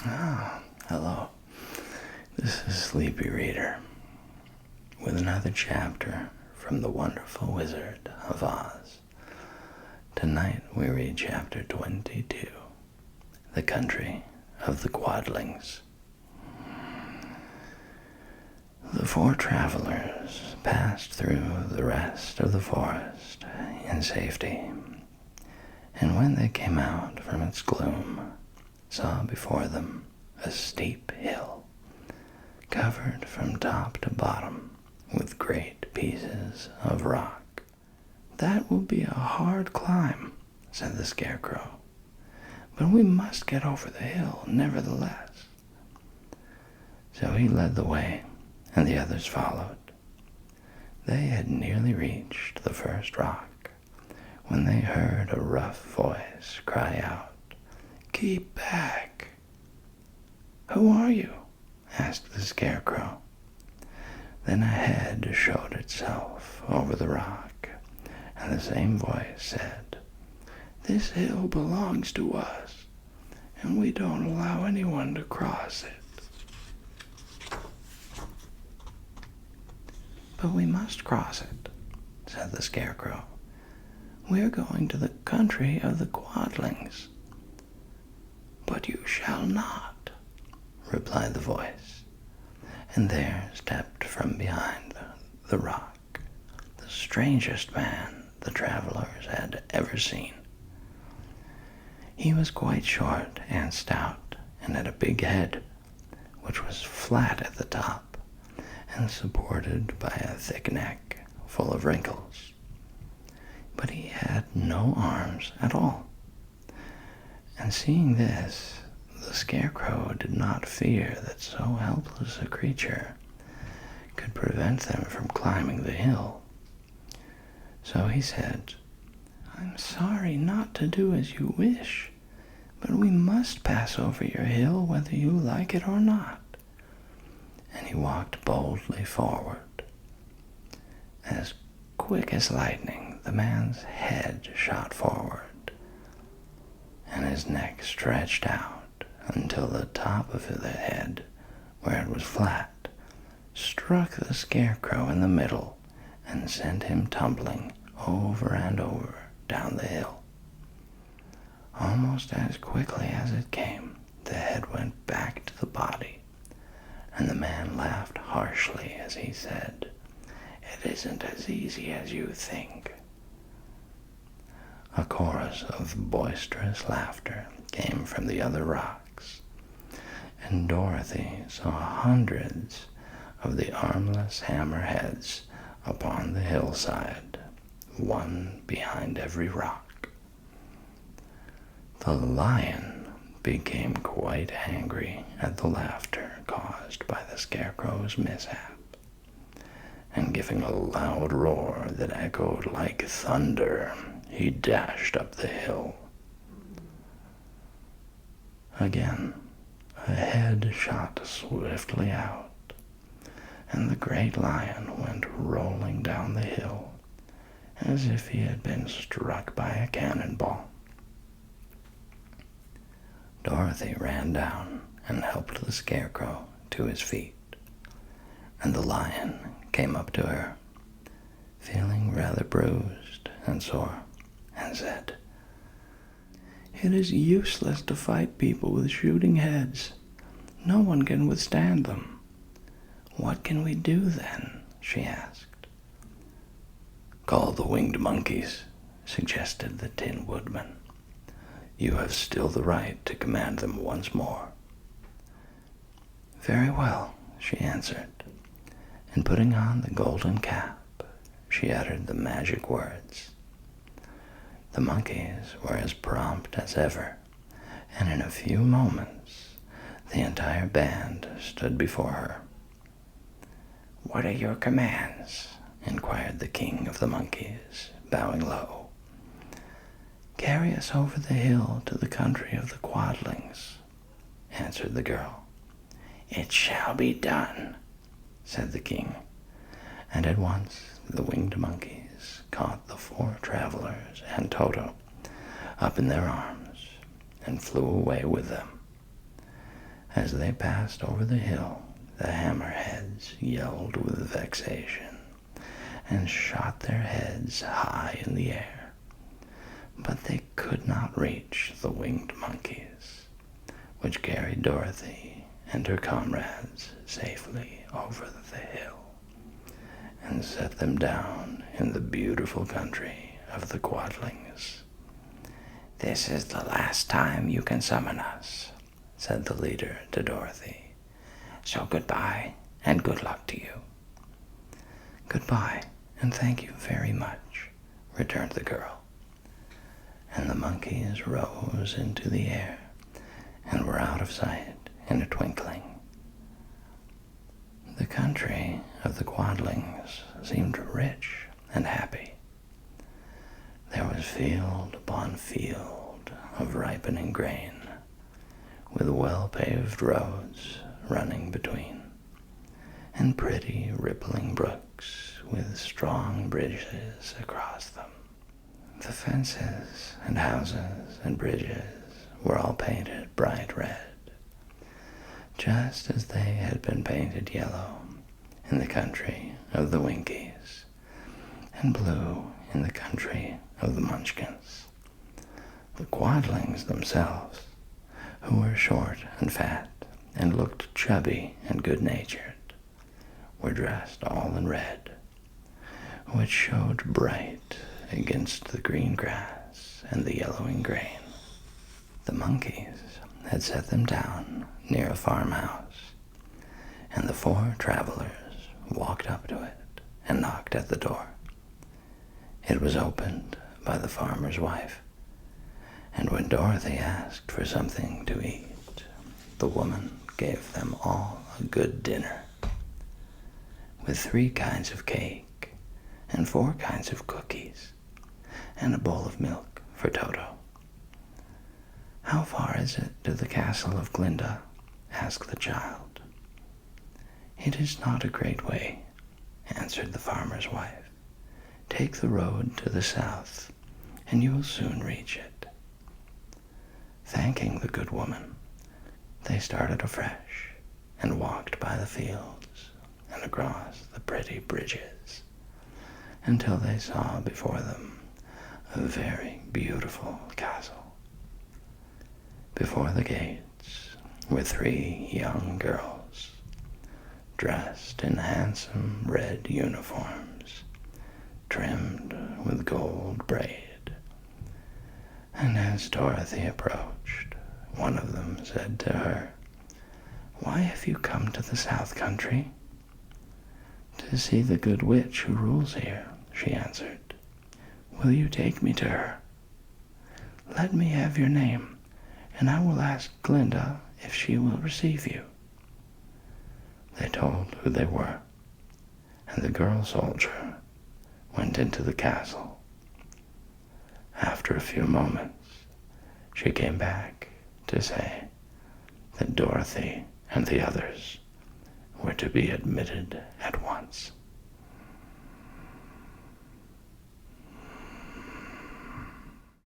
Ah, hello. This is Sleepy Reader with another chapter from the Wonderful Wizard of Oz. Tonight we read chapter 22, The Country of the Quadlings. The four travelers passed through the rest of the forest in safety, and when they came out from its gloom, saw before them a steep hill, covered from top to bottom with great pieces of rock. "That will be a hard climb," said the Scarecrow, "but we must get over the hill nevertheless." So he led the way, and the others followed. They had nearly reached the first rock when they heard a rough voice cry out, "Keep back!" "Who are you?" asked the Scarecrow. Then a head showed itself over the rock, and the same voice said, "This hill belongs to us, and we don't allow anyone to cross it." "But we must cross it," said the Scarecrow. "We're going to the country of the Quadlings." "But you shall not," replied the voice, and there stepped from behind the rock the strangest man the travelers had ever seen. He was quite short and stout, and had a big head, which was flat at the top and supported by a thick neck full of wrinkles. But he had no arms at all. And seeing this, the Scarecrow did not fear that so helpless a creature could prevent them from climbing the hill. So he said, "I'm sorry not to do as you wish, but we must pass over your hill whether you like it or not." And he walked boldly forward. As quick as lightning, the man's head shot forward, and his neck stretched out until the top of the head, where it was flat, struck the Scarecrow in the middle and sent him tumbling over and over down the hill. Almost as quickly as it came, the head went back to the body, and the man laughed harshly as he said, "It isn't as easy as you think." A chorus of boisterous laughter came from the other rocks, and Dorothy saw hundreds of the armless hammerheads upon the hillside, one behind every rock. The lion became quite angry at the laughter caused by the Scarecrow's mishap, and giving a loud roar that echoed like thunder, he dashed up the hill. Again, a head shot swiftly out, and the great lion went rolling down the hill as if he had been struck by a cannonball. Dorothy ran down and helped the Scarecrow to his feet, and the lion came up to her, feeling rather bruised and sore, and said, "It is useless to fight people with shooting heads. No one can withstand them." "What can we do then?" she asked. "Call the winged monkeys," suggested the Tin Woodman. "You have still the right to command them once more." "Very well," she answered, and putting on the golden cap, she uttered the magic words. The monkeys were as prompt as ever, and in a few moments the entire band stood before her. "What are your commands?" inquired the king of the monkeys, bowing low. "Carry us over the hill to the country of the Quadlings," answered the girl. "It shall be done," said the king, and at once the winged monkeys caught the four travelers and Toto up in their arms and flew away with them. As they passed over the hill, the hammerheads yelled with vexation and shot their heads high in the air. But they could not reach the winged monkeys, which carried Dorothy and her comrades safely over the hill and set them down in the beautiful country of the Quadlings. "This is the last time you can summon us," said the leader to Dorothy. "So goodbye, and good luck to you." "Goodbye, and thank you very much," returned the girl. And the monkeys rose into the air and were out of sight in a twinkling. The country of the Quadlings seemed rich and happy. There was field upon field of ripening grain, with well-paved roads running between, and pretty rippling brooks with strong bridges across them. The fences and houses and bridges were all painted bright red, just as they had been painted yellow in the country of the Winkies, and blue in the country of the Munchkins. The Quadlings themselves, who were short and fat and looked chubby and good-natured, were dressed all in red, which showed bright against the green grass and the yellowing grain. The monkeys had set them down near a farmhouse, and the four travelers walked up to it and knocked at the door. It was opened by the farmer's wife, and when Dorothy asked for something to eat, the woman gave them all a good dinner, with 3 kinds of cake and 4 kinds of cookies, and a bowl of milk for Toto. "How far is it to the castle of Glinda?" asked the child. "It is not a great way," answered the farmer's wife. "Take the road to the south, and you will soon reach it." Thanking the good woman, they started afresh and walked by the fields and across the pretty bridges until they saw before them a very beautiful castle. Before the gates were 3 young girls, dressed in handsome red uniforms, trimmed with gold braid. And as Dorothy approached, one of them said to her, "Why have you come to the South Country?" "To see the good witch who rules here," she answered. "Will you take me to her?" "Let me have your name, and I will ask Glinda if she will receive you." They told who they were, and the girl soldier went into the castle. After a few moments, she came back to say that Dorothy and the others were to be admitted at once.